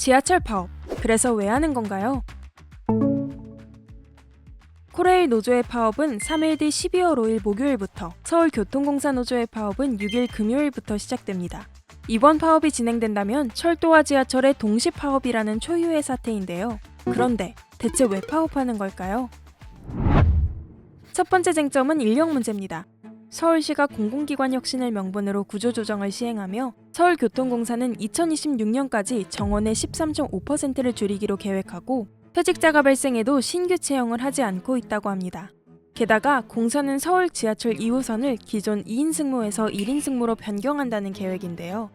지하철 파업, 그래서 왜 하는 건가요? 코레일 노조의 파업은 3일 뒤 12월 5일 목요일부터, 서울교통공사 노조의 파업은 6일 금요일부터 시작됩니다. 이번 파업이 진행된다면 철도와 지하철의 동시 파업이라는 초유의 사태인데요. 그런데 대체 왜 파업하는 걸까요? 첫 번째 쟁점은 인력 문제입니다. 서울시가 공공기관 혁신을 명분으로 구조조정을 시행하며 서울교통공사는 2026년까지 정원의 13.5%를 줄이기로 계획하고 퇴직자가 발생해도 신규 채용을 하지 않고 있다고 합니다. 게다가 공사는 서울 지하철 2호선을 기존 2인 승무에서 1인 승무로 변경한다는 계획인데요.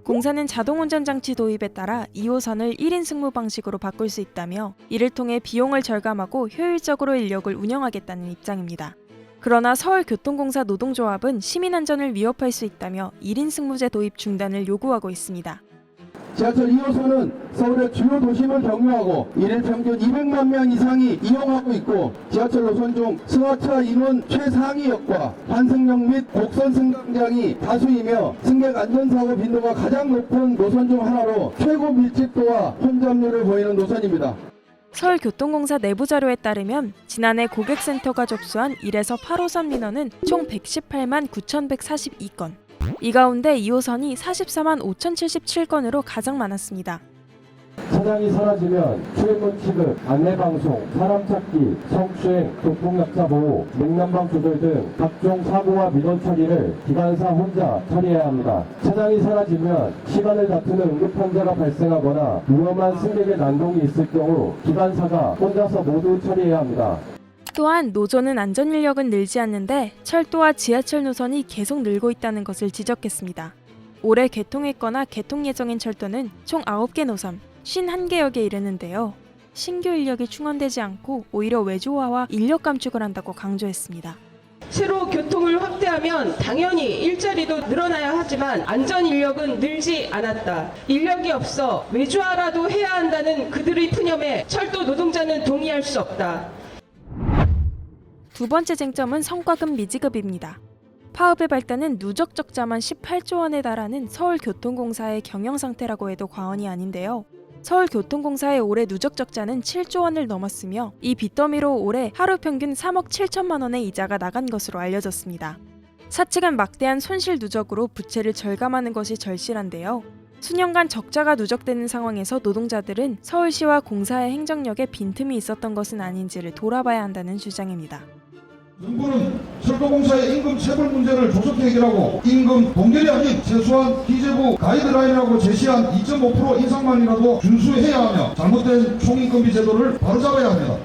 공사는 자동운전 장치 도입에 따라 2호선을 1인 승무 방식으로 바꿀 수 있다며 이를 통해 비용을 절감하고 효율적으로 인력을 운영하겠다는 입장입니다. 그러나 서울교통공사 노동조합은 시민안전을 위협할 수 있다며 1인 승무제 도입 중단을 요구하고 있습니다. 지하철 2호선은 서울의 주요 도심을 경유하고 일일 평균 200만 명 이상이 이용하고 있고 지하철 노선 중 승하차 인원 최상위역과 환승역 및 곡선 승강장이 다수이며 승객 안전사고 빈도가 가장 높은 노선 중 하나로 최고 밀집도와 혼잡률을 보이는 노선입니다. 서울교통공사 내부 자료에 따르면 지난해 고객센터가 접수한 1에서 8호선 민원은 총 118만 9,142건. 이 가운데 2호선이 44만 5,077건으로 가장 많았습니다. 차량이 사라지면 출입문 취급, 안내방송, 사람 찾기, 성추행, 교통약자 보호, 냉난방 조절 등 각종 사고와 민원 처리를 기관사 혼자 처리해야 합니다. 차량이 사라지면 시간을 다투는 응급환자가 발생하거나 위험한 승객의 난동이 있을 경우 기관사가 혼자서 모두 처리해야 합니다. 또한 노조는 안전인력은 늘지 않는데 철도와 지하철 노선이 계속 늘고 있다는 것을 지적했습니다. 올해 개통했거나 개통 예정인 철도는 총 9개 노선, 51개역에 이르는데요. 신규 인력이 충원되지 않고 오히려 외주화와 인력 감축을 한다고 강조했습니다. 새로 교통을 확대하면 당연히 일자리도 늘어나야 하지만 안전 인력은 늘지 않았다. 인력이 없어 외주화라도 해야 한다는 그들의 푸념에 철도 노동자는 동의할 수 없다. 두 번째 쟁점은 성과급 미지급입니다. 파업의 발단은 누적 적자만 18조 원에 달하는 서울교통공사의 경영 상태라고 해도 과언이 아닌데요. 서울교통공사의 올해 누적 적자는 7조 원을 넘었으며 이 빚더미로 올해 하루 평균 3억 7천만 원의 이자가 나간 것으로 알려졌습니다. 사측은 막대한 손실 누적으로 부채를 절감하는 것이 절실한데요. 수년간 적자가 누적되는 상황에서 노동자들은 서울시와 공사의 행정력에 빈틈이 있었던 것은 아닌지를 돌아봐야 한다는 주장입니다. 정부는 철도공사의 임금 체불 문제를 조속히 해결하고 임금 동결이 아닌 최소한 기재부 가이드라인이라고 제시한 2.5% 인상만이라도 준수해야 하며 잘못된 총임금비 제도를 바로잡아야 합니다.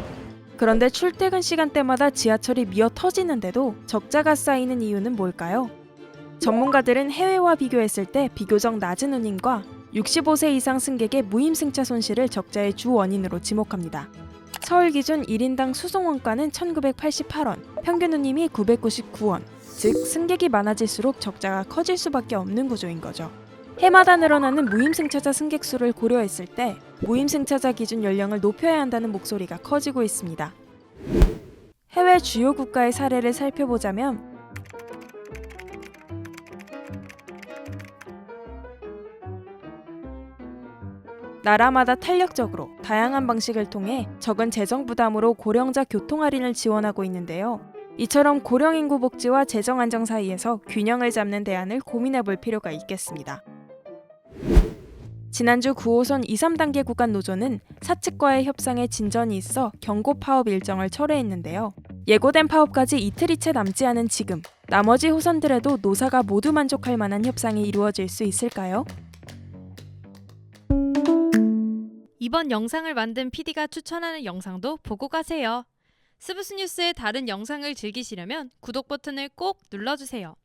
그런데 출퇴근 시간대마다 지하철이 미어 터지는데도 적자가 쌓이는 이유는 뭘까요? 전문가들은 해외와 비교했을 때 비교적 낮은 운임과 65세 이상 승객의 무임승차 손실을 적자의 주 원인으로 지목합니다. 서울 기준 1인당 수송 원가는 1,988원, 평균 운임이 999원, 즉 승객이 많아질수록 적자가 커질 수밖에 없는 구조인 거죠. 해마다 늘어나는 무임승차자 승객 수를 고려했을 때 무임승차자 기준 연령을 높여야 한다는 목소리가 커지고 있습니다. 해외 주요 국가의 사례를 살펴보자면 나라마다 탄력적으로 다양한 방식을 통해 적은 재정 부담으로 고령자 교통 할인을 지원하고 있는데요. 이처럼 고령 인구 복지와 재정 안정 사이에서 균형을 잡는 대안을 고민해 볼 필요가 있겠습니다. 지난주 9호선 2, 3단계 구간 노조는 사측과의 협상에 진전이 있어 경고 파업 일정을 철회했는데요. 예고된 파업까지 이틀이 채 남지 않은 지금, 나머지 호선들에도 노사가 모두 만족할 만한 협상이 이루어질 수 있을까요? 이번 영상을 만든 PD가 추천하는 영상도 보고 가세요. 스브스 뉴스의 다른 영상을 즐기시려면 구독 버튼을 꼭 눌러주세요.